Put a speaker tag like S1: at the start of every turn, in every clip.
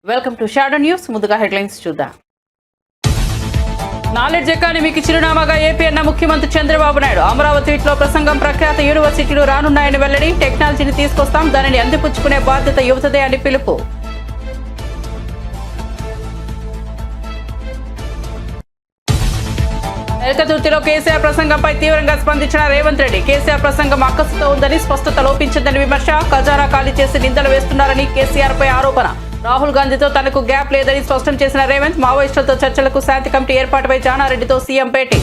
S1: Welcome to shadow news. ముందుగా headlines చూద్దాం. Knowledge ఎకానమీకి చిరునామాగా ఏపీ అన్న ముఖ్యమంత్రి చంద్రబాబు నాయుడు. అమరావతి ట్వీట్లో ప్రసంగం. ప్రఖ్యాత యూనివర్సిటీలు రానున్నాయని వెల్లడి. టెక్నాలజీని తీసుకొస్తాం, దానిని అందిపుచ్చుకునే బాధ్యత యువతదే అని పిలుపు. ఎలకతుర్తిలో కేసీఆర్ ప్రసంగంపై తీవ్రంగా స్పందించిన రేవంత్ రెడ్డి. కేసీఆర్ ప్రసంగం అక్కసుతో ఉందని, స్పష్టత లోపించిందని విమర్శ. ఖజానా ఖాళీ చేసి నిందలు వేస్తున్నారని కేసీఆర్ పై ఆరోపణ. రాహుల్ గాంధీతో తనకు గ్యాప్ లేదని స్పష్టం చేసిన రేవంత్. మావోయిస్టులతో చర్చలకు శాంతి కమిటీ ఏర్పాటుపై జానారెడ్డితో సీఎం భేటీ.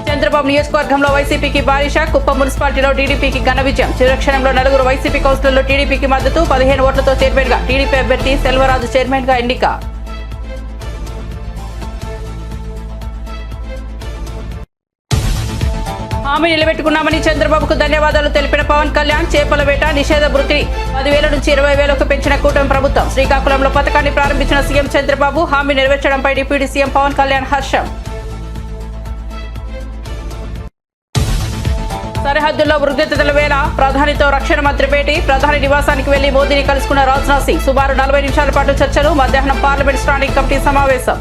S1: చంద్రబాబు నియోజకవర్గంలో వైసీపీకి భారీ షాక్. కుప్పం మున్సిపాలిటీలో టీడీపీకి ఘన విజయం. చిరక్షణంలో 4 వైసీపీ కౌన్సిలర్లు టీడీపీకి మద్దతు. 15 ఓట్లతో చైర్మన్ గా టీడీపీ అభ్యర్థి సెల్వరాజు చైర్మన్ గా ఎన్నిక. హామీ నిలబెట్టుకున్నామని చంద్రబాబుకు ధన్యవాదాలు తెలిపిన పవన్ కళ్యాణ్. చేపల వేట నిషేధ వృత్తిని 10,000 నుంచి 20,000కు పెంచిన కూటమి ప్రభుత్వం. శ్రీకాకుళంలో పథకాన్ని ప్రారంభించిన సీఎం చంద్రబాబు. హామీ నెరవేర్చడంపై డిప్యూటీ సీఎం పవన్ కళ్యాణ్ హర్షం. సరిహద్దుల్లో ఉద్రిక్తతల వేళ ప్రధానితో రక్షణ మంత్రి భేటీ. ప్రధాని నివాసానికి వెళ్లి మోదీని కలుసుకున్న రాజ్నాథ్ సింగ్. సుమారు 40 నిమిషాల పాటు చర్చలు. మధ్యాహ్నం పార్లమెంట్ స్టాండింగ్ కమిటీ సమావేశం.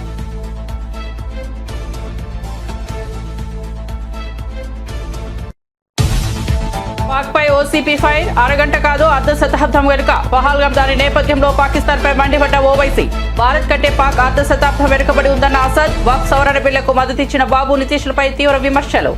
S1: పాక్పై ఓసీపీ ఫైర్. అరగంట కాదు, అర్ధ శతాబ్దం వెనుక. పహల్గాం దాని నేపథ్యంలో పాకిస్తాన్పై మండిపడ్డ ఓవైసీ. భారత్ కంటే పాక్ అర్ధ శతాబ్దం వెనుకబడి ఉందన్న అసద్. వక్ఫ్ సవరణ బిల్లుకు మద్దతిచ్చిన బాబు నితీష్లపై తీవ్ర విమర్శలు.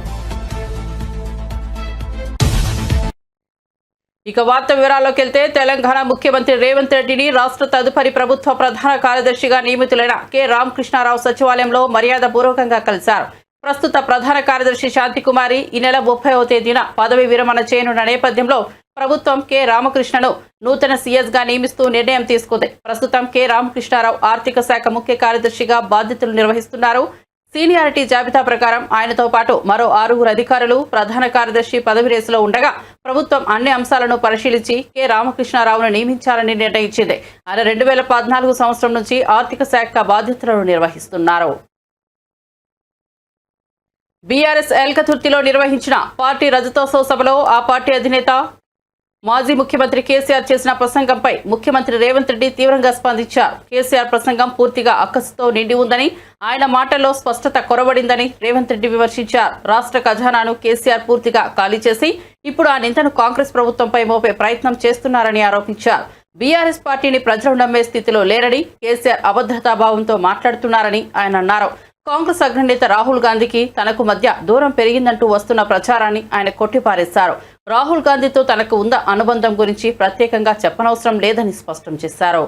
S1: ఇక వార్త వివరాల్లోకి వెళ్తే, తెలంగాణ ముఖ్యమంత్రి రేవంత్ రెడ్డిని రాష్ట్ర తదుపరి ప్రభుత్వ ప్రధాన కార్యదర్శిగా నియమితులైన కె రామకృష్ణారావు సచివాలయంలో మర్యాదపూర్వకంగా కలిశారు. ప్రస్తుత ప్రధాన కార్యదర్శి శాంతికుమారి ఈ నెల 30వ తేదీన పదవి విరమణ చేయనున్న నేపథ్యంలో ప్రభుత్వం కె రామకృష్ణను నూతన సీఎస్ గా నియమిస్తూ నిర్ణయం తీసుకుంది. ప్రస్తుతం కె రామకృష్ణారావు ఆర్థిక శాఖ ముఖ్య కార్యదర్శిగా బాధ్యతలు నిర్వహిస్తున్నారు. సీనియారిటీ జాబితా ప్రకారం ఆయనతో పాటు మరో 6 అధికారులు ప్రధాన కార్యదర్శి పదవి రేసులో ఉండగా ప్రభుత్వం అన్ని అంశాలను పరిశీలించి కె రామకృష్ణారావును నియమించాలని నిర్ణయించింది. ఆయన 2014 సంవత్సరం నుంచి ఆర్థిక శాఖ బాధ్యతలను నిర్వహిస్తున్నారు. బీఆర్ఎస్ ఎల్కతుర్తిలో నిర్వహించిన పార్టీ రజతోత్సవ సభలో ఆ పార్టీ అధినేత మాజీ ముఖ్యమంత్రి కేసీఆర్ చేసిన ప్రసంగంపై ముఖ్యమంత్రి రేవంత్ రెడ్డి తీవ్రంగా స్పందించారు. కేసీఆర్ ప్రసంగం పూర్తిగా అక్కసుతో నిండి ఉందని, ఆయన మాటల్లో స్పష్టత కొరవడిందని రేవంత్ రెడ్డి విమర్శించారు. రాష్ట్ర ఖజానాను కేసీఆర్ పూర్తిగా ఖాళీ చేసి ఇప్పుడు ఆ నిందను కాంగ్రెస్ ప్రభుత్వంపై మోపే ప్రయత్నం చేస్తున్నారని ఆరోపించారు. బీఆర్ఎస్ పార్టీని ప్రజలు నమ్మే స్థితిలో లేరని, కేసీఆర్ అభద్రతాభావంతో మాట్లాడుతున్నారని ఆయన అన్నారు. కాంగ్రెస్ అగ్రనేత రాహుల్ గాంధీకి తనకు మధ్య దూరం పెరిగిందంటూ వస్తున్న ప్రచారాన్ని ఆయన కొట్టిపారేశారు. రాహుల్ గాంధీతో తనకు ఉన్న అనుబంధం గురించి ప్రత్యేకంగా చెప్పనవసరం లేదని స్పష్టం చేశారు.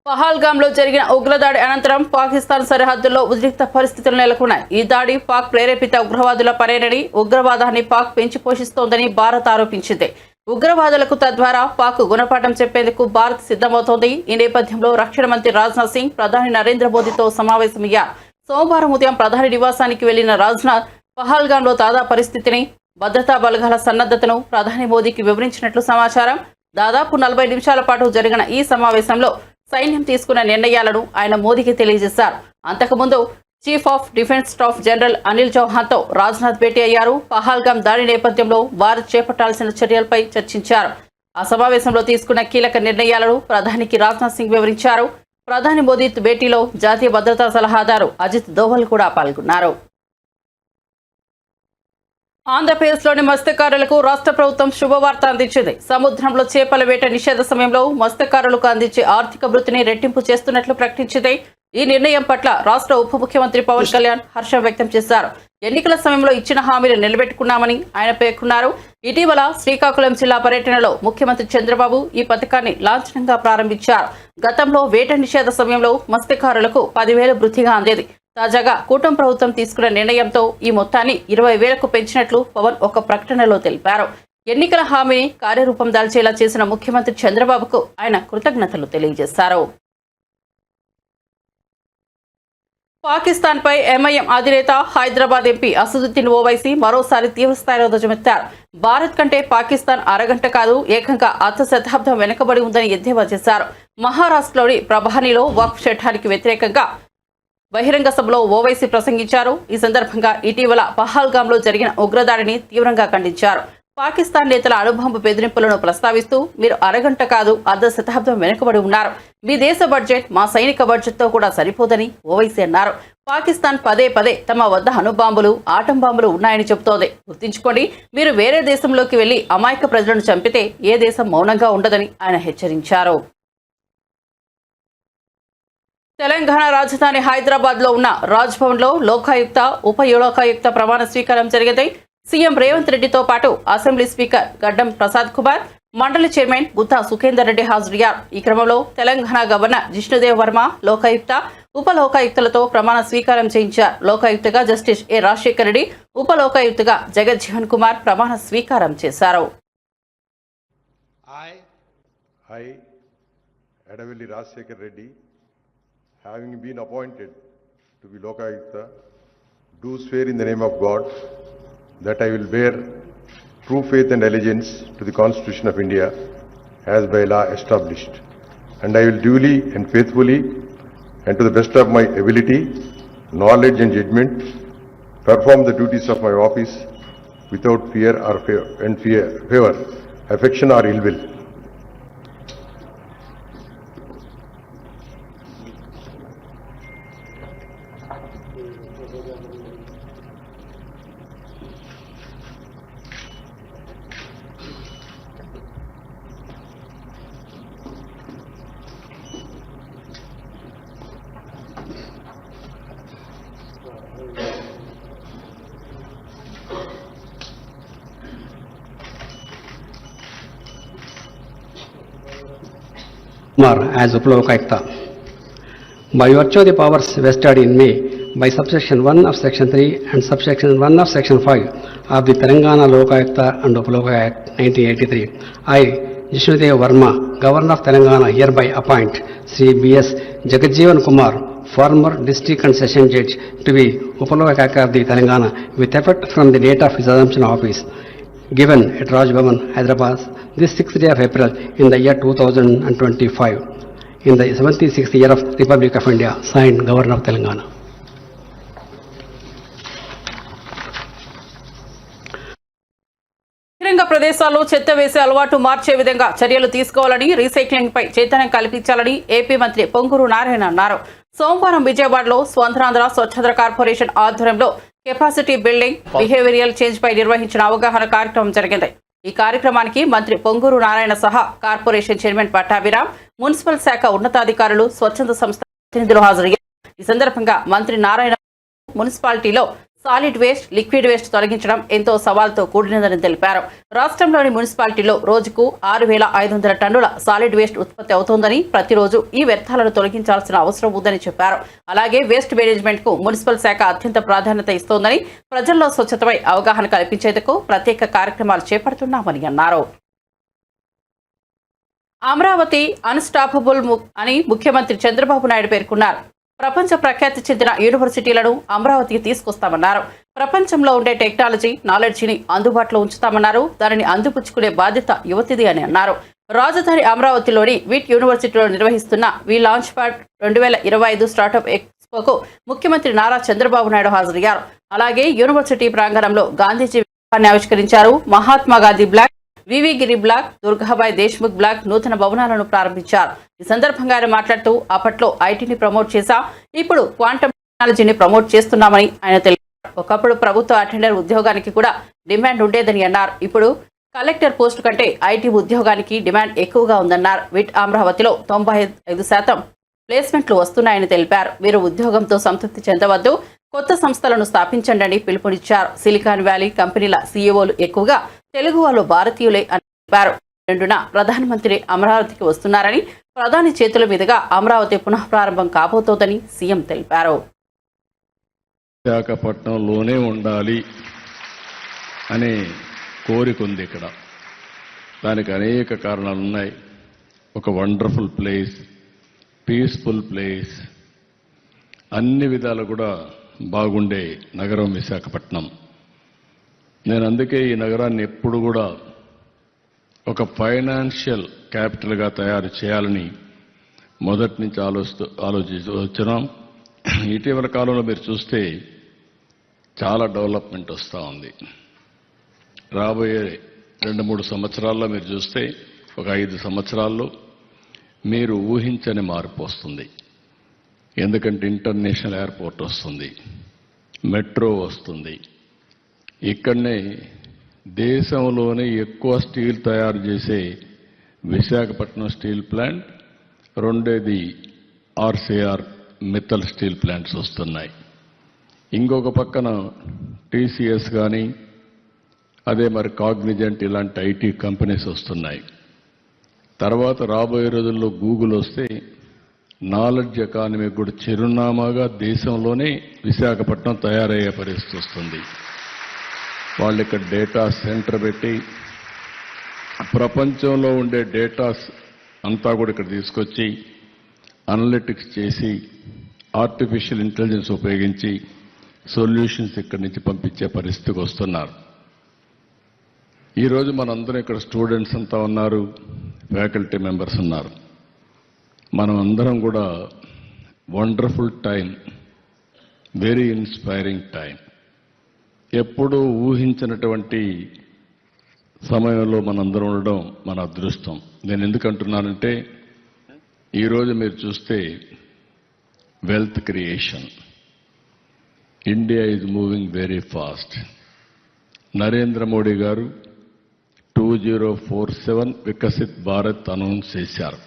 S1: పహల్గాంలో జరిగిన ఉగ్రదాడి అనంతరం పాకిస్తాన్ సరిహద్దుల్లో ఉద్రిక్త పరిస్థితులు నెలకొన్నాయి. ఈ దాడి పాక్ ప్రేరేపిత ఉగ్రవాదుల పనేనని, ఉగ్రవాదాన్ని పాక్ పెంచి పోషిస్తోందని భారత్ ఆరోపించింది. ఉగ్రవాదులకు తద్వారా పాక్ గుణపాఠం చెప్పేందుకు భారత్ సిద్ధమవుతోంది. ఈ నేపథ్యంలో రక్షణ మంత్రి రాజ్నాథ్ సింగ్ ప్రధాని నరేంద్ర మోదీతో సమావేశమయ్యారు. సోమవారం ఉదయం ప్రధాని నివాసానికి వెళ్లిన రాజ్నాథ్ పహల్గాంలో తాజా పరిస్థితిని, భద్రతా బలగాల సన్నద్ధతను ప్రధాని మోదీకి వివరించినట్లు సమాచారం. దాదాపు 40 నిమిషాల పాటు జరిగిన ఈ సమావేశంలో సైన్యం తీసుకున్న నిర్ణయాలను ఆయన మోదీకి తెలియజేశారు. అంతకుముందు chief of defence staff general Anil చౌహాన్తో రాజ్నాథ్ భేటీ అయ్యారు. పహల్గాం దాడి నేపథ్యంలో భారత్ చేపట్టాల్సిన చర్యలపై చర్చించారు. ఆ సమావేశంలో తీసుకున్న కీలక నిర్ణయాలను ప్రధానికి రాజ్నాథ్ సింగ్ వివరించారు. ప్రధాని మోదీ భేటీలో జాతీయ భద్రతా సలహాదారు అజిత్ దోవల్ కూడా పాల్గొన్నారు. ఆంధ్రప్రదేశ్లోని మత్స్యకారులకు రాష్ట్ర ప్రభుత్వం శుభవార్త అందించింది. సముద్రంలో చేపల వేట నిషేధ సమయంలో మత్స్యకారులకు అందించే ఆర్థిక వృత్తిని రెట్టింపు చేస్తున్నట్లు ప్రకటించింది. ఈ నిర్ణయం పట్ల రాష్ట్ర ఉప ముఖ్యమంత్రి పవన్ కళ్యాణ్ హర్షం వ్యక్తం చేశారు. ఎన్నికల సమయంలో ఇచ్చిన హామీలు నిలబెట్టుకున్నామని ఆయన పేర్కొన్నారు. ఇటీవల శ్రీకాకుళం జిల్లా పర్యటనలో ముఖ్యమంత్రి చంద్రబాబు ఈ పథకాన్ని లాంఛనంగా ప్రారంభించారు. గతంలో వేట నిషేధ సమయంలో మత్స్యకారులకు 10,000 వృత్తిగా అందేది. తాజాగా కూటమి ప్రభుత్వం తీసుకున్న నిర్ణయంతో ఈ మొత్తాన్ని 20,000కు పెంచినట్లు పవన్ ఒక ప్రకటనలో తెలిపారు. ఎన్నికల హామీని కార్యరూపం దాల్చేలా చేసిన ముఖ్యమంత్రి చంద్రబాబుకు ఆయన కృతజ్ఞతలు తెలియజేశారు. పాకిస్తాన్పై ఎంఐఎం అధినేత హైదరాబాద్ ఎంపీ అసదుద్దీన్ ఓవైసీ మరోసారి తీవ్రస్థాయిలో ధ్వజమెత్తారు. భారత్ కంటే పాకిస్తాన్ అరగంట కాదు, ఏకంగా అర్ధ శతాబ్దం వెనుకబడి ఉందని ఎద్దేవా చేశారు. మహారాష్ట్రలోని ప్రభానిలో వక్ఫ్ చట్టానికి వ్యతిరేకంగా బహిరంగ సభలో ఓవైసీ ప్రసంగించారు. ఈ సందర్భంగా ఇటీవల పహల్గాంలో జరిగిన ఉగ్రదాడిని తీవ్రంగా ఖండించారు. పాకిస్తాన్ నేతల అణుబాంబు బెదిరింపులను ప్రస్తావిస్తూ మీరు అరగంట కాదు అర్ధ శతాబ్దం వెనుకబడి ఉన్నారు. మీ దేశ బడ్జెట్ మా సైనిక బడ్జెట్తో కూడా సరిపోదని ఓవైసీ అన్నారు. పాకిస్తాన్ పదే పదే తమ వద్ద అణుబాంబులు ఆటం బాంబులు ఉన్నాయని చెబుతోంది. గుర్తుంచుకోండి, మీరు వేరే దేశంలోకి వెళ్లి అమాయక ప్రజలను చంపితే ఏ దేశం మౌనంగా ఉండదని ఆయన హెచ్చరించారు. తెలంగాణ రాజధాని హైదరాబాద్ లో ఉన్న రాజ్ భవన్ లో లోకాయుక్త ఉప లోకాయుక్త ప్రమాణ స్వీకారం జరిగింది. సీఎం రేవంత్ రెడ్డితో పాటు అసెంబ్లీ స్పీకర్ గడ్డం ప్రసాద్ కుమార్, మండలి చైర్మన్ గుత్తా సుఖేందర్ రెడ్డి హాజరయ్యారు. ఈ క్రమంలో తెలంగాణ గవర్నర్ జిష్ణుదేవ్ వర్మ లోకాయుక్త ఉప లోకాయుక్తలతో ప్రమాణ స్వీకారం చేయించారు. లోకాయుక్తగా జస్టిస్ ఏ రాజశేఖర్ రెడ్డి, ఉప లోకాయుక్తగా జగజ్జీవన్ కుమార్ ప్రమాణ స్వీకారం చేశారు.
S2: Edavelli Rajshekhar Reddy, having been appointed to be Lokayukta, do swear in the name of God that I will bear true faith and allegiance to the Constitution of India as by law established, and I will duly and faithfully and to the best of my ability, knowledge and judgment perform the duties of my office without fear or favor, affection or ill will.
S3: Kumar as Upalokayukta. By virtue of the powers vested in me by subsection 1 of section 3 and subsection 1 of section 5 of the Telangana Lokayukta and Upalokayukta Act 1983, I, Jishnudev Verma, Governor of Telangana, hereby appoint Sri B.S. Jagajjeevan Kumar, former district and session judge, to be Upalokayukta of the Telangana with effect from the date of his assumption of office, given at Raj Bhavan, Hyderabad, this 6th day of April in the year 2025, in the 76th year of Republic of India, signed Governor of Telangana.
S1: బహిరంగ ప్రదేశాల్లో చెత్త వేసే అలవాటు మార్చే విధంగా చర్యలు తీసుకోవాలని, recycling పై చైతన్యం కల్పించాలని ఏపీ మంత్రి పొంగూరు నారాయణ అన్నారు. సోమవారం విజయవాడలో స్వతంత్రాంధ్ర స్వచ్ఛంద కార్పొరేషన్ ఆధ్వర్యంలో కెపాసిటీ బిల్డింగ్, బిహేవియరల్ చేంజ్ పై నిర్వహించిన అవగాహన కార్యక్రమం జరిగింది. ఈ కార్యక్రమానికి మంత్రి పొంగూరు నారాయణ సహా కార్పొరేషన్ చైర్మన్ పట్టాభిరామ్, మున్సిపల్ శాఖ ఉన్నతాధికారులు, స్వచ్ఛంద సంస్థ ప్రతినిధులు హాజరయ్యారు. ఈ సందర్భంగా మంత్రి నారాయణ మున్సిపాలిటీలో సాలిడ్ వేస్ట్, లిక్విడ్ వేస్ట్ తొలగించడం ఎంతో సవాల్తో కూడినదని తెలిపారు. రాష్ట్రంలోని మున్సిపాలిటీలో రోజుకు 6,500 టన్నుల సాలిడ్ వేస్ట్ ఉత్పత్తి అవుతోందని, ప్రతిరోజు ఈ వ్యర్థాలను తొలగించాల్సిన అవసరం ఉందని చెప్పారు. అలాగే వేస్ట్ మేనేజ్మెంట్ కు మున్సిపల్ శాఖ అత్యంత ప్రాధాన్యత ఇస్తోందని, ప్రజల్లో స్వచ్ఛతపై అవగాహన కల్పించేందుకు ప్రత్యేక కార్యక్రమాలు చేపడుతున్నామని అన్నారు. అమరావతి అన్స్టాపబుల్ అని ముఖ్యమంత్రి చంద్రబాబు నాయుడు పేర్కొన్నారు. ప్రపంచ ప్రఖ్యాతి చెందిన యూనివర్సిటీలను అమరావతికి తీసుకొస్తామన్నారు. ప్రపంచంలో ఉండే టెక్నాలజీ, నాలెడ్జిని అందుబాటులో ఉంచుతామన్నారు. దానిని అందిపుచ్చుకునే బాధ్యత యువతిది అని అన్నారు. రాజధాని అమరావతిలోని విట్ యూనివర్సిటీలో నిర్వహిస్తున్న వి లాంచ్ ప్యాడ్ 2025 స్టార్టప్ ఎక్స్పోకు ముఖ్యమంత్రి నారా చంద్రబాబు నాయుడు హాజరయ్యారు. అలాగే యూనివర్సిటీ ప్రాంగణంలో గాంధీజీ విగ్రహాన్ని ఆవిష్కరించారు. మహాత్మా గాంధీ బ్లాక్, వివి గిరి బ్లాక్, దుర్గాబాయ్ దేశ్ముఖ్ బ్లాక్ నూతన భవనాలను ప్రారంభించారు. ఈ సందర్భంగా ఆయన మాట్లాడుతూ అప్పట్లో ఐటీని ప్రమోట్ చేశాం, ఇప్పుడు క్వాంటమ్ టెక్నాలజీని ప్రమోట్ చేస్తున్నామని ఆయన తెలిపారు. ఒకప్పుడు ప్రభుత్వ అటెండర్ ఉద్యోగానికి కూడా డిమాండ్ ఉండేదని అన్నారు. ఇప్పుడు కలెక్టర్ పోస్టు కంటే ఐటీ ఉద్యోగానికి డిమాండ్ ఎక్కువగా ఉందన్నారు. విట్ అమరావతిలో 95% ప్లేస్మెంట్లు వస్తున్నాయని తెలిపారు. మీరు ఉద్యోగంతో సంతృప్తి చెందవద్దు, కొత్త సంస్థలను స్థాపించండి అని పిలుపునిచ్చారు. సిలికాన్ వ్యాలీ కంపెనీల సీఈఓలు ఎక్కువగా తెలుగు వాళ్ళు భారతీయులే అని తెలిపారు. 2న ప్రధానమంత్రి అమరావతికి వస్తున్నారని, ప్రధాని చేతుల మీదుగా అమరావతి పునఃప్రారంభం కాబోతోందని సీఎం తెలిపారు.
S4: విశాఖపట్నంలోనే ఉండాలి అనే కోరిక ఉంది. ఇక్కడ దానికి అనేక కారణాలు ఉన్నాయి. ఒక వండర్ఫుల్ ప్లేస్, పీస్ఫుల్ ప్లేస్, అన్ని విధాలు కూడా బాగుండే నగరం విశాఖపట్నం. నేను అందుకే ఈ నగరాన్ని ఎప్పుడు కూడా ఒక ఫైనాన్షియల్ క్యాపిటల్గా తయారు చేయాలని మొదటి నుంచి ఆలోచిస్తూ వచ్చినాం. ఇటీవల కాలంలో మీరు చూస్తే చాలా డెవలప్మెంట్ వస్తూ ఉంది. రాబోయే 2-3 సంవత్సరాల్లో మీరు చూస్తే ఒక 5 సంవత్సరాల్లో మీరు ఊహించని మార్పు వస్తుంది. ఎందుకంటే ఇంటర్నేషనల్ ఎయిర్పోర్ట్ వస్తుంది, మెట్రో వస్తుంది. ఇక్కడనే దేశంలోనే ఎక్కువ స్టీల్ తయారు చేసే విశాఖపట్నం స్టీల్ ప్లాంట్, రెండేది ఆర్సీఆర్ మిత్తల్ స్టీల్ ప్లాంట్స్ వస్తున్నాయి. ఇంకొక పక్కన టీసీఎస్ కానీ అదే మరి కాగ్నిజెంట్ ఇలాంటి ఐటీ కంపెనీస్ వస్తున్నాయి. తర్వాత రాబోయే రోజుల్లో గూగుల్ వస్తే నాలెడ్జ్ ఎకానమీ కూడా చిరునామాగా దేశంలోనే విశాఖపట్నం తయారయ్యే పరిస్థితి వస్తుంది. వాళ్ళు ఇక్కడ డేటా సెంటర్ పెట్టి ప్రపంచంలో ఉండే డేటాస్ అంతా కూడా ఇక్కడ తీసుకొచ్చి అనలిటిక్స్ చేసి ఆర్టిఫిషియల్ ఇంటెలిజెన్స్ ఉపయోగించి సొల్యూషన్స్ ఇక్కడి నుంచి పంపించే పరిస్థితికి వస్తున్నారు. ఈరోజు మనందరం ఇక్కడ స్టూడెంట్స్ అంతా ఉన్నారు, ఫ్యాకల్టీ మెంబర్స్ ఉన్నారు. మనం అందరం కూడా wonderful time, very inspiring time. ఎప్పుడూ ఊహించినటువంటి సమయంలో మనందరం ఉండడం మన అదృష్టం. నేను ఎందుకంటున్నానంటే ఈరోజు మీరు చూస్తే wealth creation, India is moving very fast. Narendra Modi గారు 2047 వికసిత్ భారత్ అనౌన్స్ చేశారు.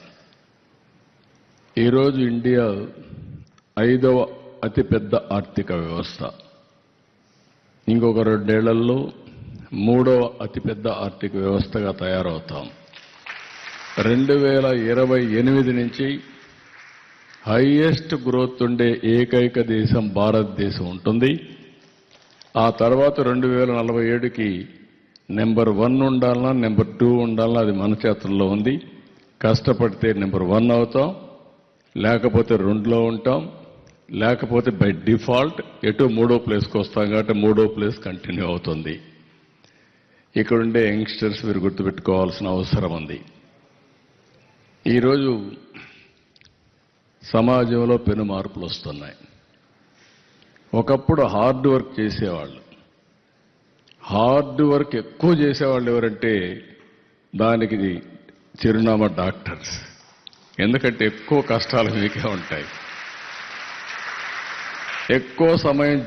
S4: ఈరోజు ఇండియా 5వ అతిపెద్ద ఆర్థిక వ్యవస్థ. ఇంకొక 2 ఏళ్లలో 3వ అతిపెద్ద ఆర్థిక వ్యవస్థగా తయారవుతాం. 2028 నుంచి హైయెస్ట్ గ్రోత్ ఉండే ఏకైక దేశం భారతదేశం ఉంటుంది. ఆ తర్వాత 2047కి నెంబర్ 1 ఉండాలన్నా నెంబర్ 2 ఉండాలన్నా అది మన చేతుల్లో ఉంది. కష్టపడితే నెంబర్ 1 అవుతాం, లేకపోతే 2లో ఉంటాం, లేకపోతే బై డిఫాల్ట్ ఎటు 3వ ప్లేస్కి వస్తాం. కాబట్టి 3వ ప్లేస్ కంటిన్యూ అవుతుంది. ఇక్కడుండే యంగ్స్టర్స్ మీరు గుర్తుపెట్టుకోవాల్సిన అవసరం ఉంది. ఈరోజు సమాజంలో పెను మార్పులు వస్తున్నాయి. ఒకప్పుడు హార్డ్ వర్క్ చేసేవాళ్ళు, హార్డ్ వర్క్ ఎక్కువ చేసేవాళ్ళు ఎవరంటే దానికి చిరునామా డాక్టర్స్. ఎందుకంటే ఎక్కువ కష్టాలు మీకే ఉంటాయి, ఎక్కువ సమయం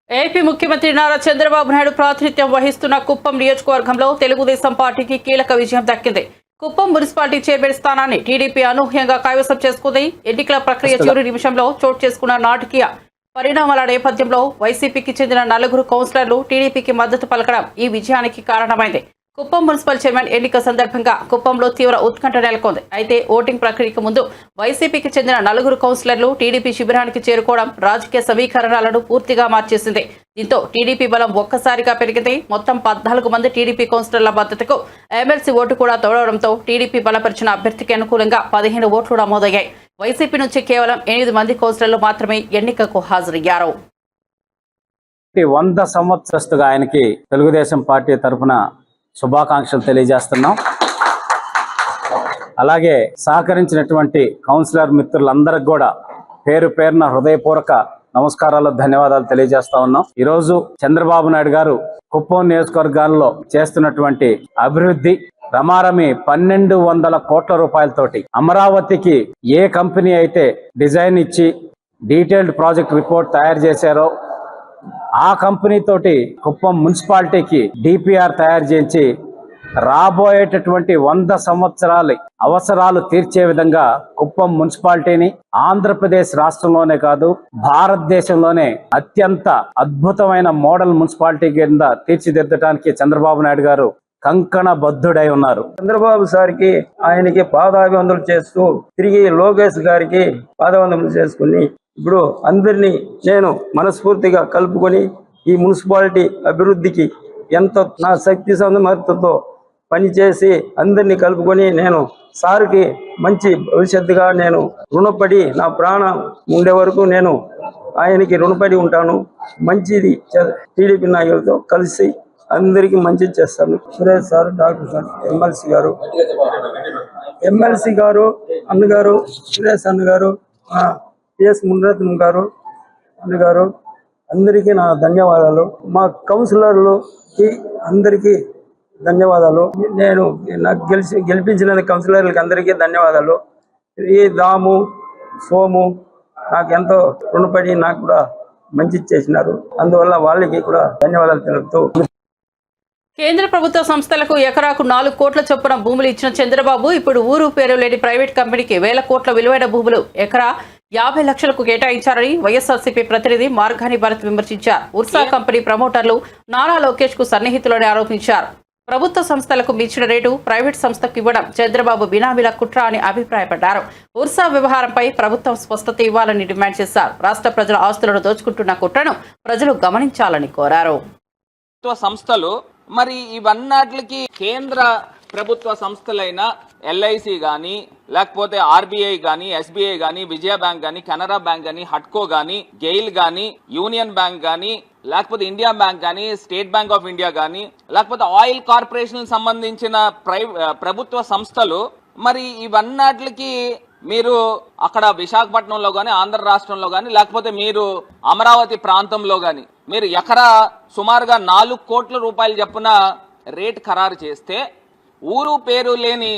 S1: ఏపీ ముఖ్యమంత్రి నారా చంద్రబాబు నాయుడు ప్రాతినిధ్యం వహిస్తున్న కుప్పం నియోజకవర్గంలో తెలుగుదేశం పార్టీకి కీలక విజయం దక్కింది. కుప్పం మున్సిపాలిటీ చైర్మన్ స్థానాన్ని టీడీపీ అనూహ్యంగా కైవసం చేసుకుంది. ఎన్నికల ప్రక్రియ చివరి నిమిషంలో చోటు చేసుకున్న నాటకీయ పరిణామాల నేపథ్యంలో వైసీపీకి చెందిన 4 కౌన్సిలర్లు టీడీపీకి మద్దతు పలకడం ఈ విజయానికి కారణమైంది. కుప్పం మున్సిపల్ చైర్మన్ ఎన్నిక సందర్భంగా కుప్పంలో తీవ్ర ఉత్కంఠ నెలకొంది. అయితే ఓటింగ్ ప్రక్రియకు ముందు వైసీపీకి చెందిన 4 కౌన్సిలర్లు టీడీపీ శిబిరానికి చేరుకోవడం రాజకీయ సమీకరణాలను పూర్తిగా మార్చేసింది. దీంతో టీడీపీ బలం ఒక్కసారిగా పెరిగింది. మొత్తం 14 మంది టీడీపీ కౌన్సిలర్ల మద్దతుకు ఎమ్మెల్సీ ఓటు కూడా తోడవడంతో టీడీపీ బలపరిచిన అభ్యర్థికి అనుకూలంగా 15 ఓట్లు నమోదయ్యాయి. వైసీపీ నుంచి కేవలం 8 మంది కౌన్సిలర్లు మాత్రమే ఎన్నికకు హాజరయ్యారు.
S5: 100 సంవత్సరస్తుగా ఆయనకి తెలుగుదేశం పార్టీ తరఫున శుభాకాంక్షలు తెలియజేస్తున్నాం. అలాగే సహకరించినటువంటి కౌన్సిలర్ మిత్రులందరికీ కూడా పేరు పేరున హృదయపూర్వక నమస్కారాలు, ధన్యవాదాలు తెలియజేస్తా ఉన్నాం. ఈరోజు చంద్రబాబు నాయుడు గారు కుప్పం నియోజకవర్గాల్లో చేస్తున్నటువంటి అభివృద్ధి రమారమి 1200 కోట్ల రూపాయలతోటి అమరావతికి ఏ కంపెనీ అయితే డిజైన్ ఇచ్చి డీటెయిల్డ్ ప్రాజెక్ట్ రిపోర్ట్ తయారు చేశారో ఆ కంపెనీ తోటి కుప్పం మున్సిపాలిటీకి డిపిఆర్ తయారు చేయించి రాబోయేటటువంటి 100 సంవత్సరాల అవసరాలు తీర్చే విధంగా కుప్పం మున్సిపాలిటీని ఆంధ్రప్రదేశ్ రాష్ట్రంలోనే కాదు భారతదేశంలోనే అత్యంత అద్భుతమైన మోడల్ మున్సిపాలిటీ కింద తీర్చిదిద్దడానికి చంద్రబాబు నాయుడు గారు కంకణ బద్ధుడై ఉన్నారు.
S6: చంద్రబాబు సార్కి ఆయనకి పాదాభివందనలు చేస్తూ తిరిగి లోకేష్ గారికి పాదాభివందనలు చేసుకుని ఇప్పుడు అందరినీ నేను మనస్ఫూర్తిగా కలుపుకొని ఈ మున్సిపాలిటీ అభివృద్ధికి ఎంతో నా శక్తి సామర్థ్యంతో పనిచేసి అందరినీ కలుపుకొని నేను సార్కి మంచి భవిష్యత్తుగా నేను రుణపడి నా ప్రాణం ఉండే వరకు నేను ఆయనకి రుణపడి ఉంటాను. మంచిది టీడీపీ నాయకులతో కలిసి అందరికీ మంచిది చేస్తాను. Suresh sir, doctor sir, MLC గారు అన్నగారు, సురేష్ అన్నగారు, పిఎస్ మునరత్నం గారు అన్నగారు, అందరికీ నా ధన్యవాదాలు. మా కౌన్సిలర్లకి అందరికీ ధన్యవాదాలు. నేను నాకు గెలిపించిన కౌన్సిలర్లకు అందరికీ ధన్యవాదాలు. ఈ దాము సోము నాకు ఎంతో రుణపడి నాకు కూడా మంచి చేసినారు. అందువల్ల వాళ్ళకి కూడా ధన్యవాదాలు తెలుపుతూ
S1: కేంద్ర ప్రభుత్వ సంస్థలకు ఎకరాకు 4 కోట్ల చొప్పున భూములు ఇచ్చిన చంద్రబాబు ఇప్పుడు ఊరు పేరు లేని ప్రైవేట్ కంపెనీకి 1000 కోట్ల విలువైన భూములు ఎకరా 50 లక్షలకు కేటాయించారని వైఎస్ఆర్సీపీ ప్రతినిధి మార్గాని భరత్ విమర్శించారు. ఉర్సా కంపెనీ ప్రమోటర్లు నారా లోకేష్ కు సన్నిహితులని ఆరోపించారు. ప్రభుత్వ సంస్థలకు మించిన రేటు ప్రైవేట్ సంస్థకు ఇవ్వడం చంద్రబాబు బినామీల కుట్ర అని అభిప్రాయపడ్డారు. ఉర్సా వ్యవహారంపై ప్రభుత్వం స్పష్టత ఇవ్వాలని డిమాండ్ చేశారు. రాష్ట్ర ప్రజల ఆస్తులను దోచుకుంటున్న కుట్రను ప్రజలు గమనించాలని కోరారు.
S7: సంస్థలు మరి ఇవన్నిటికి కేంద్ర ప్రభుత్వ సంస్థలైన ఎల్ఐసి గాని లేకపోతే ఆర్బీఐ గాని ఎస్బీఐ గాని విజయ బ్యాంక్ గాని కెనరా బ్యాంక్ గాని హట్కో గాని గెయిల్ గాని యూనియన్ బ్యాంక్ గాని లేకపోతే ఇండియా బ్యాంక్ గాని స్టేట్ బ్యాంక్ ఆఫ్ ఇండియా గాని లేకపోతే ఆయిల్ కార్పొరేషన్ సంబంధించిన ప్రభుత్వ సంస్థలు మరి ఇవన్నిటికి మీరు అక్కడ విశాఖపట్నంలో గాని ఆంధ్ర రాష్ట్రంలో గాని లేకపోతే మీరు అమరావతి ప్రాంతంలో గాని మీరు ఎకరా సుమారుగా 4 కోట్ల రూపాయలు చొప్పున రేట్ ఖరారు చేస్తే ఊరు పేరు లేని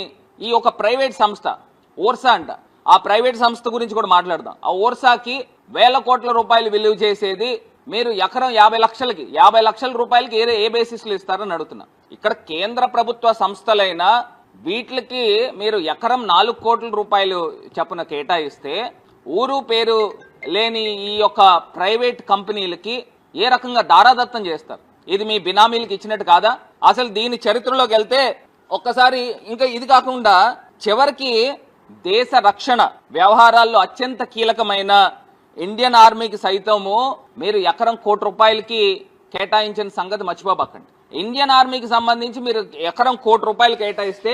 S7: ఈ ఒక ప్రైవేట్ సంస్థ ఓర్సా అంట, ఆ ప్రైవేట్ సంస్థ గురించి కూడా మాట్లాడదాం. ఆ ఓర్సాకి 1000 కోట్ల రూపాయలు విలువ చేసేది మీరు ఎకరం 50 లక్షల రూపాయలకి ఏ బేసిస్లో ఇస్తారని అడుగుతున్నా. ఇక్కడ కేంద్ర ప్రభుత్వ సంస్థలైన వీటికి మీరు ఎకరం 4 కోట్ల రూపాయలు చొప్పున కేటాయిస్తే ఊరు పేరు లేని ఈ యొక్క ప్రైవేట్ కంపెనీలకి ఏ రకంగా దారాదత్తం చేస్తారు? ఇది మీ బినామీలకు ఇచ్చినట్టు కాదా? అసలు దీని చరిత్రలోకి వెళ్తే ఒక్కసారి ఇంకా ఇది కాకుండా చివరికి దేశ రక్షణ వ్యవహారాల్లో అత్యంత కీలకమైన ఇండియన్ ఆర్మీకి సైతము మీరు ఎకరం 1 కోటి రూపాయలకి కేటాయించిన సంగతి మర్చిపోబక్కండి. ఇండియన్ ఆర్మీకి సంబంధించి మీరు ఎకరం 1 కోటి రూపాయలు కేటాయిస్తే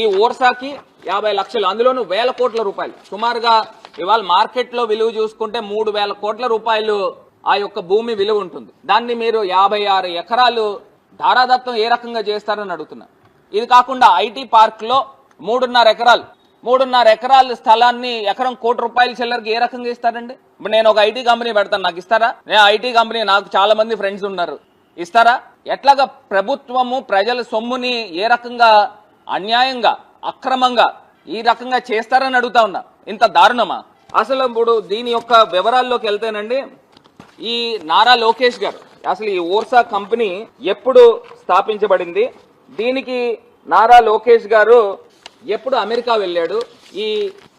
S7: ఈ ఓర్సాకి 50 లక్షలు, అందులోనూ 1000 కోట్ల రూపాయలు సుమారుగా ఇవాళ మార్కెట్లో విలువ చూసుకుంటే 3000 కోట్ల రూపాయలు ఆ యొక్క భూమి విలువ ఉంటుంది. దాన్ని మీరు 56 ఎకరాలు ధారాదత్తం ఏ రకంగా చేస్తారని అడుగుతున్నా. ఇది కాకుండా ఐటీ పార్క్ లో 3.5 ఎకరాల స్థలాన్ని ఎకరం 1 కోటి రూపాయల చిల్లరకి ఏ రకంగా ఇస్తారండి? ఇప్పుడు నేను ఒక ఐటీ కంపెనీ పెడతాను, నాకు ఇస్తారా? నేను ఐటీ కంపెనీ, నాకు చాలా మంది ఫ్రెండ్స్ ఉన్నారు, ఇస్తారా? ఎట్లాగా ప్రభుత్వము ప్రజల సొమ్ముని ఏ రకంగా అన్యాయంగా అక్రమంగా ఈ రకంగా చేస్తారని అడుగుతా ఉన్నా. ఇంత దారుణమా? అసలు ఇప్పుడు దీని యొక్క వివరాల్లోకి వెళ్తేనండి, ఈ నారా లోకేష్ గారు అసలు ఈ ఓర్సా కంపెనీ ఎప్పుడు స్థాపించబడింది, దీనికి నారా లోకేష్ గారు ఎప్పుడు అమెరికా వెళ్ళాడు, ఈ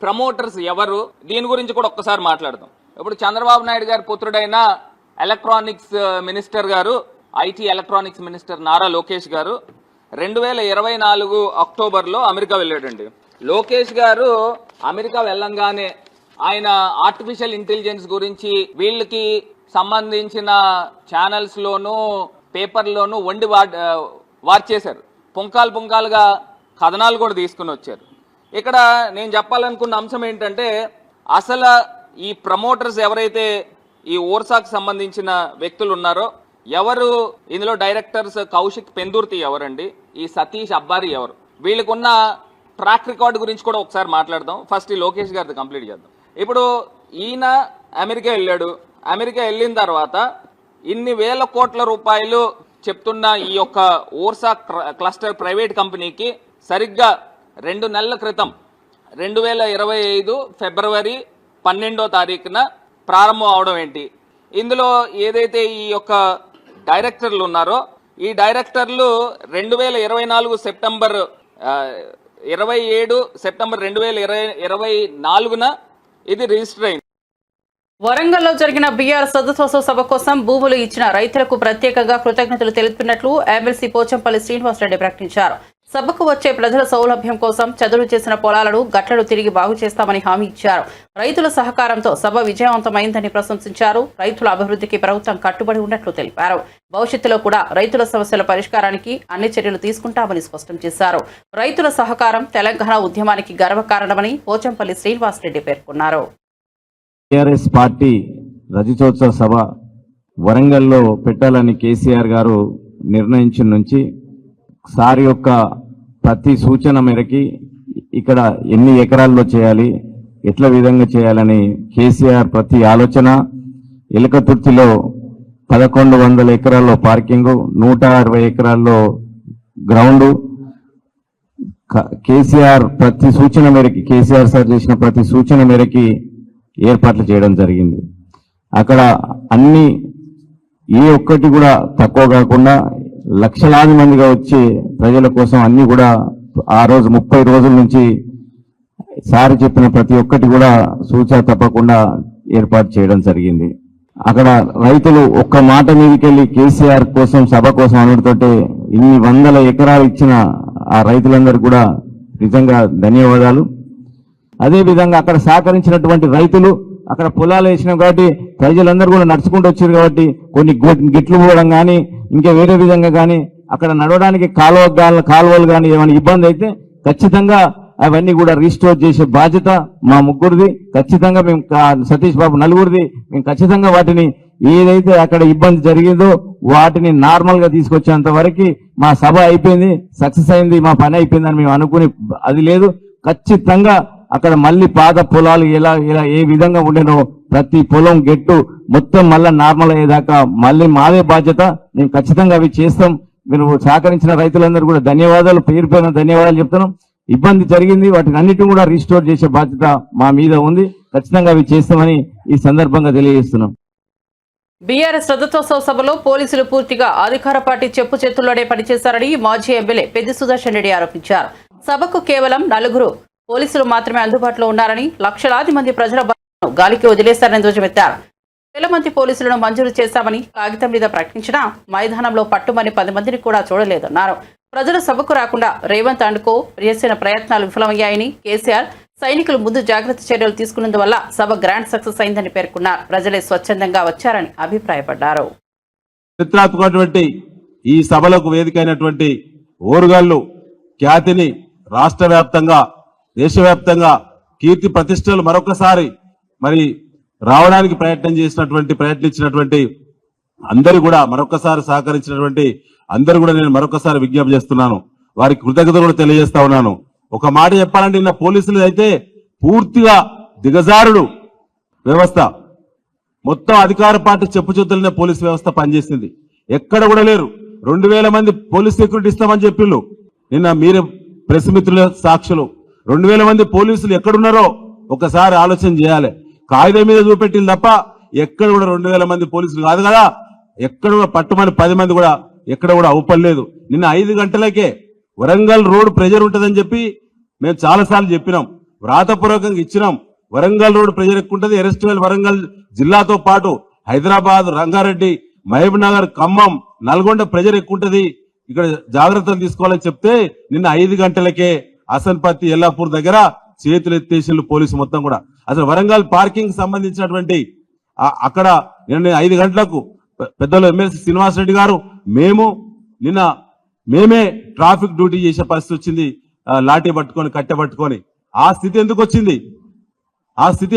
S7: ప్రమోటర్స్ ఎవరు, దీని గురించి కూడా ఒక్కసారి మాట్లాడదాం. ఇప్పుడు చంద్రబాబు నాయుడు గారి పుత్రుడైన ఎలక్ట్రానిక్స్ మినిస్టర్ గారు, IT electronics minister Nara Lokesh గారు 2024 అక్టోబర్లో అమెరికా వెళ్ళాడండి. లోకేష్ గారు అమెరికా వెళ్ళంగానే ఆయన ఆర్టిఫిషియల్ ఇంటెలిజెన్స్ గురించి వీళ్ళకి సంబంధించిన ఛానల్స్ లోను పేపర్లోను వండి వార్చేశారు. పుంకాలుగా కథనాలు కూడా తీసుకుని వచ్చారు. ఇక్కడ నేను చెప్పాలనుకున్న అంశం ఏంటంటే, అసలు ఈ ప్రమోటర్స్ ఎవరైతే ఈ ఓర్సాకు సంబంధించిన వ్యక్తులు ఉన్నారో, ఎవరు ఇందులో డైరెక్టర్స్? కౌశిక్ పెందుర్తి ఎవరండి, ఈ సతీష్ అబ్బారి ఎవరు, వీళ్ళకున్న ట్రాక్ రికార్డు గురించి కూడా ఒకసారి మాట్లాడదాం. ఫస్ట్ ఈ లోకేష్ గారిది కంప్లీట్ చేద్దాం. ఇప్పుడు ఈయన అమెరికా వెళ్ళాడు. అమెరికా వెళ్ళిన తర్వాత ఇన్ని 1000 కోట్ల రూపాయలు చెప్తున్న ఈ యొక్క ఓర్సా క్లస్టర్ ప్రైవేట్ కంపెనీకి సరిగ్గా 2 నెలల క్రితం 2025 ఫిబ్రవరి 12వ తారీఖున ప్రారంభం అవడం ఏంటి? ఇందులో ఏదైతే ఈ యొక్క డైరెక్టర్లు ఉన్నారో, ఈ డైరెక్టర్లు 2024 సెప్టెంబర్ 27 సెప్టెంబర్ 2024న ఇది రిజిస్టర్ అయింది.
S1: వరంగల్లో జరిగిన బీఆర్ సదస్సు సభ కోసం భూములు ఇచ్చిన రైతులకు ప్రత్యేకంగా కృతజ్ఞతలు తెలుపుతున్నట్లు ఎమ్మెల్సీ పోచంపల్లి శ్రీనివాసరెడ్డి ప్రకటించారు. సభకు వచ్చే ప్రజల సౌలభ్యం కోసం చదును చేసిన పొలాలను గట్లను తిరిగి బాగు చేస్తామని హామీ ఇచ్చారు. రైతుల సహకారంతో సభ విజయవంతమైందని ప్రశంసించారు. రైతుల అభివృద్ధికి ప్రభుత్వం కట్టుబడి ఉన్నట్లు తెలిపారు. భవిష్యత్తులో కూడా రైతుల సమస్యల పరిష్కారానికి అన్ని చర్యలు తీసుకుంటామని స్పష్టం చేశారు. రైతుల సహకారం తెలంగాణ ఉద్యమానికి గర్వకారణమని పోచంపల్లి శ్రీనివాసరెడ్డి పేర్కొన్నారు.
S8: టీఆర్ఎస్ పార్టీ రజతోత్సవ సభ వరంగల్లో పెట్టాలని కేసీఆర్ గారు నిర్ణయించిన నుంచి సార్ యొక్క ప్రతి సూచన మేరకి ఇక్కడ ఎన్ని ఎకరాల్లో చేయాలి, ఎట్ల విధంగా చేయాలని కేసీఆర్ ప్రతి ఆలోచన, ఎలకతుర్తిలో 1100 ఎకరాల్లో పార్కింగ్, 160 ఎకరాల్లో గ్రౌండ్ కేసీఆర్ ప్రతి సూచన మేరకి కేసీఆర్ సార్ చేసిన ప్రతి సూచన మేరకి ఏర్పాట్లు చేయడం జరిగింది. అక్కడ అన్ని ఏ ఒక్కటి కూడా తక్కువ కాకుండా లక్షలాది మందిగా వచ్చి ప్రజల కోసం అన్ని కూడా ఆ రోజు 30 రోజుల నుంచి సార్ చెప్పిన ప్రతి ఒక్కటి కూడా సూచన తప్పకుండా ఏర్పాటు చేయడం జరిగింది. అక్కడ రైతులు ఒక్క మాట మీదకెళ్ళి కేసీఆర్ కోసం సభ కోసం అనుడితోటే ఇన్ని వందల ఎకరాలు ఇచ్చిన ఆ రైతులందరూ కూడా నిజంగా ధన్యవాదాలు. అదేవిధంగా అక్కడ సహకరించినటువంటి రైతులు అక్కడ పొలాలు వేసినాం కాబట్టి ప్రజలందరూ కూడా నడుచుకుంటూ వచ్చారు కాబట్టి కొన్ని గిట్లు పోవడం కానీ ఇంకా వేరే విధంగా కానీ అక్కడ నడవడానికి కాలువలు కానీ ఏమైనా ఇబ్బంది అయితే ఖచ్చితంగా అవన్నీ కూడా రీస్టోర్ చేసే బాధ్యత మా ముగ్గురిది. ఖచ్చితంగా మేము సతీష్ బాబు నలుగురిది. మేము ఖచ్చితంగా వాటిని ఏదైతే అక్కడ ఇబ్బంది జరిగిందో వాటిని నార్మల్ గా తీసుకొచ్చేంత వరకు మా సభ అయిపోయింది, సక్సెస్ అయింది, మా పని అయిపోయిందని మేము అనుకుని అది లేదు. ఖచ్చితంగా అక్కడ మళ్ళీ పాత పొలాలు ఎలా ఏ విధంగా ఉండేనో ప్రతి పొలం గెట్టు మొత్తం మళ్ళీ నార్మల్ అయ్యేదాకా మళ్ళీ మాదే బాధ్యత. మేము ఖచ్చితంగా అవి చేస్తాం. మీరు సహకరించిన రైతులందరూ కూడా ధన్యవాదాలు, పేరు పేరున ధన్యవాదాలు చెప్తున్నాం. ఇబ్బంది జరిగింది, వాటిని అన్నిటిని కూడా రీస్టోర్ చేసే బాధ్యత మా మీద ఉంది. ఖచ్చితంగా అవి చేస్తామని ఈ సందర్భంగా తెలియజేస్తున్నాం.
S1: బీఆర్ఎస్ రజతోత్సవ సభలో పోలీసులు పూర్తిగా అధికార పార్టీ చెప్పు చేతుల్లోనే పనిచేశారని మాజీ ఎమ్మెల్యే పెద్ది సుదర్శన్ రెడ్డి ఆరోపించారు. సభకు కేవలం 4 పోలీసులు మాత్రమే అందుబాటులో ఉన్నారని, లక్షలాది మంది ప్రజల బలను గాలికి వదిలేశారని ధ్వజమెత్తారు. వేల మంది పోలీసులను మంజూరు చేశామని కాగితం మీద ప్రకటించినా మైదానంలో పట్టుమని 10 మందిని కూడా చూడలేదన్నారు. ప్రజల సభకు రాకుండా రేవంత్ అండ్కో చేసిన ప్రయత్నాలు విఫలమయ్యాయని, కేసీఆర్ సైనికులు ముందు జాగ్రత్త చర్యలు తీసుకున్నందువల్ల సభ గ్రాండ్ సక్సెస్ అయిందని పేర్కొన్నారు. ప్రజలే స్వచ్ఛందంగా వచ్చారని అభిప్రాయపడ్డారు.
S9: చరిత్రాత్మకమైనటువంటి ఈ సభలకు వేదికైనటువంటి ఓరుగల్లు ఖ్యాతిని రాష్ట్ర వ్యాప్తంగా దేశవ్యాప్తంగా కీర్తి ప్రతిష్టలు మరొకసారి మరి రావడానికి ప్రయత్నించినటువంటి అందరూ కూడా మరొకసారి సహకరించినటువంటి అందరూ కూడా నేను మరొకసారి విజ్ఞప్తి చేస్తున్నాను. వారికి కృతజ్ఞతలు కూడా తెలియజేస్తా ఉన్నాను. ఒక మాట చెప్పాలంటే నిన్న పోలీసులు అయితే పూర్తిగా దిగజారుడు వ్యవస్థ, మొత్తం అధికార పార్టీ చెప్పుచేతులనే పోలీసు వ్యవస్థ పనిచేసింది. ఎక్కడ కూడా లేరు. 2000 మంది పోలీస్ సెక్యూరిటీ ఇస్తామని చెప్పిండ్రు. నిన్న మీరే ప్రెస్ మిత్రుల సాక్షులు. 2000 మంది పోలీసులు ఎక్కడున్నారో ఒకసారి ఆలోచన చేయాలి. కాగితం మీద చూపెట్టింది తప్ప ఎక్కడ కూడా 2000 మంది పోలీసులు కాదు కదా. ఎక్కడ కూడా పట్టుమని 10 మంది కూడా ఎక్కడ కూడా అవుపడలేదు. నిన్న 5 గంటలకే వరంగల్ రోడ్ ప్రెజర్ ఉంటుందని చెప్పి మేము చాలాసార్లు చెప్పినాం, వ్రాతపూర్వకంగా ఇచ్చినాం. వరంగల్ రోడ్ ప్రెజర్ ఎక్కువ ఉంటుంది. అరెస్ట్ వరంగల్ జిల్లాతో పాటు హైదరాబాద్, రంగారెడ్డి, మహబూబ్ నగర్, ఖమ్మం, నల్గొండ ప్రెజర్ ఎక్కువ ఉంటుంది. ఇక్కడ జాగ్రత్తలు తీసుకోవాలని చెప్తే నిన్న 5 గంటలకే హసన్పత్తి, ఎల్లాపూర్ దగ్గర చేతులు ఎత్తేసిన పోలీసు మొత్తం కూడా. అసలు వరంగల్ పార్కింగ్ సంబంధించినటువంటి అక్కడ నిన్న 5 గంటలకు పెద్దలు ఎమ్మెల్సీ శ్రీనివాసరెడ్డి గారు మేమే ట్రాఫిక్ డ్యూటీ చేసే పరిస్థితి వచ్చింది. లాఠీ పట్టుకొని కట్టె పట్టుకొని. ఆ స్థితి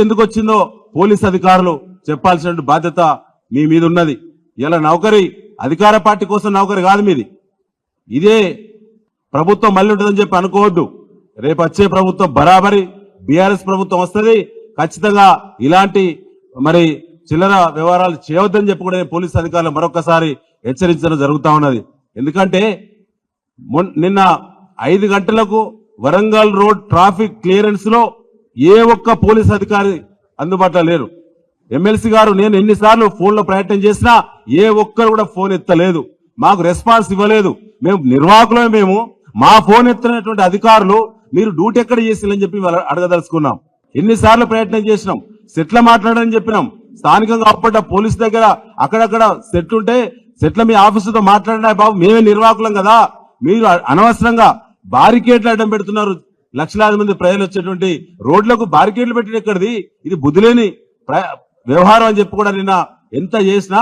S9: ఎందుకు వచ్చిందో పోలీస్ అధికారులు చెప్పాల్సిన బాధ్యత మీ మీద ఉన్నది. ఇలా నౌకరీ అధికార పార్టీ కోసం నౌకరీ కాదు మీది. ఇదే ప్రభుత్వం మళ్ళీ ఉంటుందని చెప్పి అనుకోవద్దు. రేపు వచ్చే ప్రభుత్వం బరాబరి బీఆర్ఎస్ ప్రభుత్వం వస్తుంది. ఖచ్చితంగా ఇలాంటి మరి చిల్లర వ్యవహారాలు చేయవద్దని చెప్పి కూడా పోలీసు అధికారులు మరొకసారి హెచ్చరించడం జరుగుతా ఉన్నది. ఎందుకంటే నిన్న 5 గంటలకు వరంగల్ రోడ్ ట్రాఫిక్ క్లియరెన్స్ లో ఏ ఒక్క పోలీస్ అధికారి అందుబాటులో లేరు. ఎమ్మెల్సీ గారు నేను ఎన్నిసార్లు ఫోన్లో ప్రయత్నం చేసినా ఏ ఒక్కరు కూడా ఫోన్ ఎత్తలేదు, మాకు రెస్పాన్స్ ఇవ్వలేదు. మేము నిర్వాహకులమే. మేము మా ఫోన్ ఎత్తినటువంటి అధికారులు మీరు డ్యూటీ ఎక్కడ చేసిరని చెప్పి అడగదలుచుకున్నాం. ఎన్నిసార్లు ప్రయత్నం చేసినాం, సెట్ల మాట్లాడని చెప్పినాం. స్థానికంగా అప్పటి పోలీస్ దగ్గర అక్కడక్కడ సెట్ ఉంటే సెట్ల మీ ఆఫీసుతో మాట్లాడినా బాబు మేమే నిర్వాహకులం కదా, మీరు అనవసరంగా బారికేడ్లు అడ్డం పెడుతున్నారు. లక్షలాది మంది ప్రజలు వచ్చేటువంటి రోడ్లకు బారికేడ్లు పెట్టిన ఎక్కడిది, ఇది బుద్ధిలేని వ్యవహారం అని చెప్పి కూడా నిన్న ఎంత చేసినా.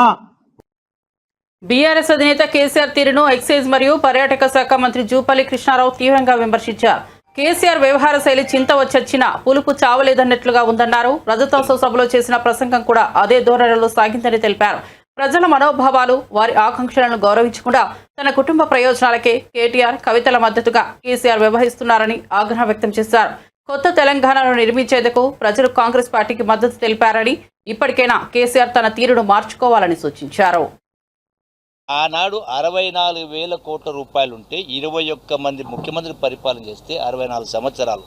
S1: బీఆర్ఎస్ అధినేత కేసీఆర్ తీరును ఎక్సైజ్ మరియు పర్యాటక శాఖ మంత్రి జూపల్లి కృష్ణారావు తీవ్రంగా విమర్శించారు. కేసీఆర్ వ్యవహార శైలి చింత వచ్చొచ్చిన పులుపు చావలేదన్నట్లుగా ఉందన్నారు. రజతోత్సవ సభలో చేసిన ప్రసంగం కూడా అదే ధోరణిలో సాగిందని తెలిపారు. ప్రజల మనోభావాలు, వారి ఆకాంక్షలను గౌరవించకుండా తన కుటుంబ ప్రయోజనాలకే కేటీఆర్, కవితల మద్దతుగా కేసీఆర్ వ్యవహరిస్తున్నారని ఆగ్రహం వ్యక్తం చేశారు. కొత్త తెలంగాణను నిర్మించేందుకు ప్రజలు కాంగ్రెస్ పార్టీకి మద్దతు తెలిపారని, ఇప్పటికైనా కేసీఆర్ తన తీరును మార్చుకోవాలని సూచించారు.
S10: ఆనాడు 64,000 కోట్ల రూపాయలు ఉంటే 21 మంది ముఖ్యమంత్రి పరిపాలన చేస్తే 64 సంవత్సరాలు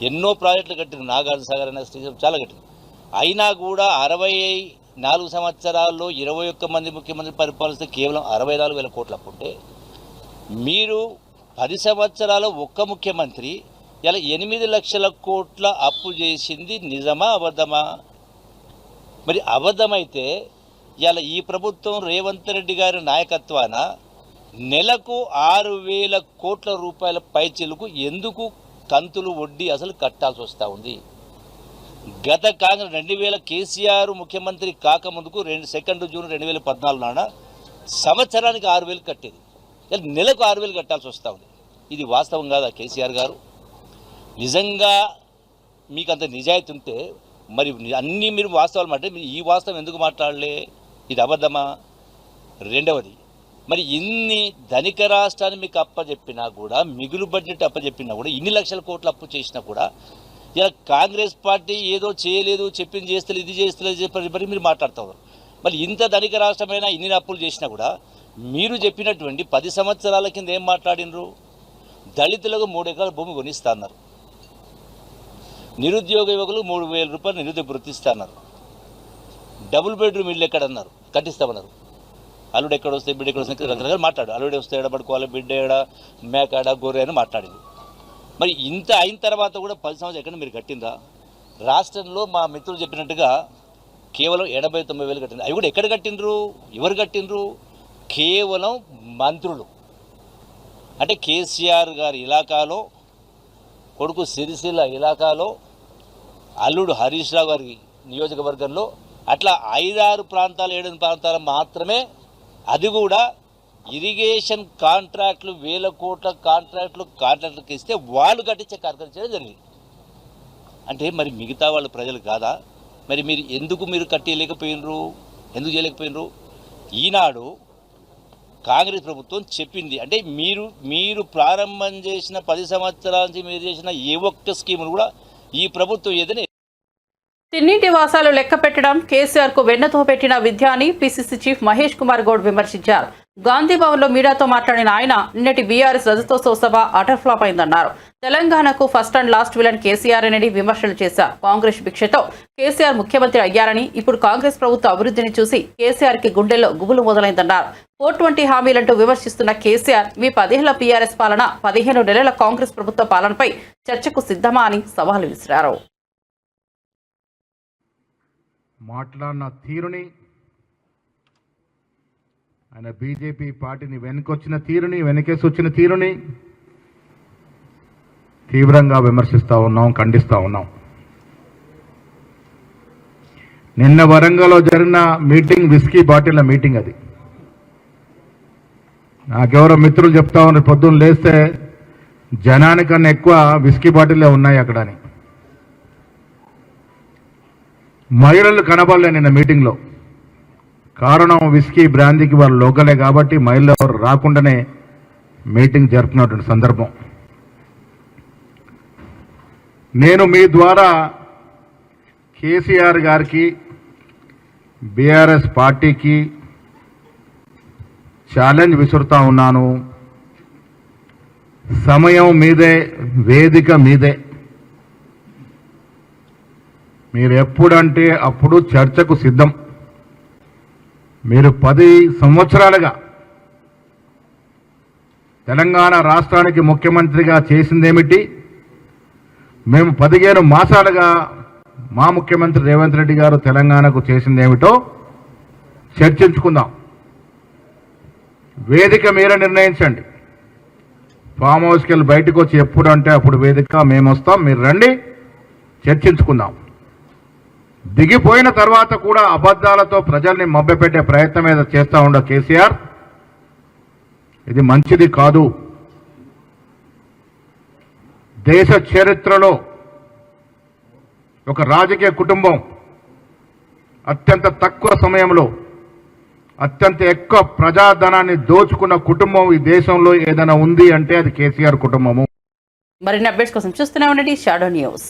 S10: ఎన్నో ప్రాజెక్టులు కట్టింది. నాగార్జున సాగర్ అనే శ్రీశైలం చాలా కట్టింది. అయినా కూడా 64 సంవత్సరాల్లో 21 మంది ముఖ్యమంత్రి పరిపాలిస్తే కేవలం 64,000 కోట్ల అప్పు ఉంటే, మీరు 10 సంవత్సరాలు ఒక్క ముఖ్యమంత్రి ఇలా 8 లక్షల కోట్ల అప్పు చేసింది నిజమా అబద్ధమా? మరి అబద్ధమైతే ఇలా ఈ ప్రభుత్వం రేవంత్ రెడ్డి గారి నాయకత్వాన నెలకు 6,000 కోట్ల రూపాయల పైచిలకు ఎందుకు కంతులు వడ్డీ అసలు కట్టాల్సి వస్తూ ఉంది? గత కాంగ్రెస్ 2000 కేసీఆర్ ముఖ్యమంత్రి కాకముందుకు 2 జూన్ 2014 నాడు సంవత్సరానికి 6,000 కట్టేది. ఇలా నెలకు 6,000 కట్టాల్సి వస్తూ ఉంది. ఇది వాస్తవం కాదా కేసీఆర్ గారు? నిజంగా మీకు అంత నిజాయితీ ఉంటే మరి అన్నీ మీరు వాస్తవాలు మాట్లాడి మీరు ఈ వాస్తవం ఎందుకు మాట్లాడలే? ఇది అబద్ధమా? రెండవది, మరి ఇన్ని ధనిక రాష్ట్రాన్ని మీకు అప్పచెప్పినా కూడా, మిగులు బడ్జెట్ అప్పచెప్పినా కూడా, ఇన్ని లక్షల కోట్లు అప్పు చేసినా కూడా ఇలా కాంగ్రెస్ పార్టీ ఏదో చేయలేదు, చెప్పింది చేస్తలేదు, ఇది చేస్తలేదు చెప్పి మీరు మాట్లాడుతున్నారు. మరి ఇంత ధనిక రాష్ట్రమైనా ఇన్ని అప్పులు చేసినా కూడా మీరు చెప్పినటువంటి 10 సంవత్సరాల కింద ఏం మాట్లాడినరు? దళితులకు 3 ఎకరాల భూమి కొనిస్తా అన్నారు. నిరుద్యోగ యువకులు 3,000 రూపాయలు నిరుద్యోగ వృత్తిస్తా అన్నారు. డబుల్ బెడ్రూమ్ ఇల్లు ఎక్కడన్నారు? కట్టిస్తామన్నారు. అల్లుడు ఎక్కడ వస్తే బిడ్డ ఎక్కడ వస్తే రకరకాలు మాట్లాడు. అల్లుడు వస్తే ఎడ పడుకోవాలి, బిడ్డ ఎడ, మేకాడ, గొర్రె అని మాట్లాడింది. మరి ఇంత అయిన తర్వాత కూడా 10 సంవత్సరాలు ఎక్కడ మీరు కట్టిందా? రాష్ట్రంలో మా మిత్రులు చెప్పినట్టుగా కేవలం 89,000 కట్టింది. అవి కూడా ఎక్కడ కట్టిండ్రు? ఎవరు కట్టిండ్రు? కేవలం మంత్రులు. అంటే కేసీఆర్ గారి ఇలాకాలో, కొడుకు సిరిసిల్ల ఇలాకాలో, అల్లుడు హరీష్ రావు గారి నియోజకవర్గంలో అట్లా 5-6 ప్రాంతాలు 7 ప్రాంతాలు మాత్రమే, అది కూడా ఇరిగేషన్ కాంట్రాక్టులు 1,000 కోట్ల కాంట్రాక్టులకు ఇస్తే వాళ్ళు కట్టించే కార్యక్రమం చేయడం జరిగింది. అంటే మరి మిగతా వాళ్ళు ప్రజలు కాదా? మరి మీరు కట్టలేకపోయినరు? ఎందుకు చేయలేకపోయినరు? ఈనాడు కాంగ్రెస్ ప్రభుత్వం చెప్పింది అంటే మీరు ప్రారంభం చేసిన 10 సంవత్సరాల నుంచి మీరు చేసిన ఏ ఒక్క స్కీమును కూడా ఈ ప్రభుత్వం ఏదైనా
S1: తిన్నింటి వాసాలు లెక్క పెట్టడం కేసీఆర్ కు వెన్నతో పెట్టిన విద్య అని పిసిసి చీఫ్ మహేష్ కుమార్ గౌడ్ విమర్శించారు. గాంధీ భవన్ లో మీడియాతో మాట్లాడిన ఆయన నిన్నటి బీఆర్ఎస్ రజతోత్సవ సభ అటర్ ఫ్లాప్ అయిందన్నారు. తెలంగాణకు first and last villain KCR అని విమర్శలు చేశారు. కాంగ్రెస్ భిక్షతో కేసీఆర్ ముఖ్యమంత్రి అయ్యారని, ఇప్పుడు కాంగ్రెస్ ప్రభుత్వ అభివృద్ధిని చూసి కేసీఆర్ కి గుండెల్లో గుబులు మొదలైందన్నారు. 420 హామీలంటూ విమర్శిస్తున్న కేసీఆర్ మీ 10 ఏళ్ల బీఆర్ఎస్ పాలన, 15 నెలల కాంగ్రెస్ ప్రభుత్వ పాలనపై చర్చకు సిద్ధమా అని సవాలు విసిరారు.
S11: మాట్లాడిన తీరుని, ఆయన బీజేపీ పార్టీని వెనుకొచ్చిన తీరుని, వెనకేసి వచ్చిన తీరుని తీవ్రంగా విమర్శిస్తూ ఉన్నాం, ఖండిస్తూ ఉన్నాం. నిన్న వరంగల్లో జరిగిన మీటింగ్ విస్కీ బాటిళ్ల మీటింగ్. అది నాకెవరో మిత్రులు చెప్తా ఉన్నారు, పొద్దున్న లేస్తే జనానికన్నా ఎక్కువ విస్కీ బాటిల్లే ఉన్నాయి అక్కడ అని. మహిళలు కనబడలే నిన్న మీటింగ్లో. కారణం విస్కీ బ్రాందీకి వాళ్ళు లోకలే కాబట్టి మహిళలు ఎవరు రాకుండానే మీటింగ్ జరుపుతున్నటువంటి సందర్భం. నేను మీ ద్వారా కేసీఆర్ గారికి, బీఆర్ఎస్ పార్టీకి ఛాలెంజ్ విసురుతా ఉన్నాను. సమయం మీదే, వేదిక మీదే. మీరు ఎప్పుడంటే అప్పుడు చర్చకు సిద్ధం. మీరు 10 సంవత్సరాలుగా తెలంగాణ రాష్ట్రానికి ముఖ్యమంత్రిగా చేసిందేమిటి, మేము 15 మాసాలుగా మా ముఖ్యమంత్రి రేవంత్ రెడ్డి గారు తెలంగాణకు చేసిందేమిటో చర్చించుకుందాం. వేదిక మీరే నిర్ణయించండి. ఫామ్ హౌస్కి వెళ్ళి బయటకు వచ్చి ఎప్పుడంటే అప్పుడు వేదిక మేము వస్తాం, మీరు రండి, చర్చించుకుందాం. దిగిపోయిన తర్వాత కూడా అబద్ధాలతో ప్రజల్ని మభ్యపెట్టే ప్రయత్నం ఏదో చేస్తూ ఉండ కేసీఆర్, ఇది మంచిది కాదు. దేశ చరిత్రలో ఒక రాజకీయ కుటుంబం అత్యంత తక్కువ సమయంలో అత్యంత ఎక్కువ ప్రజాధనాన్ని దోచుకున్న కుటుంబం ఈ దేశంలో ఏదైనా ఉంది అంటే అది కేసీఆర్ కుటుంబము.
S1: మరిన్ని అప్డేట్స్ కోసం చూస్తూనే ఉండండి షాడో న్యూస్.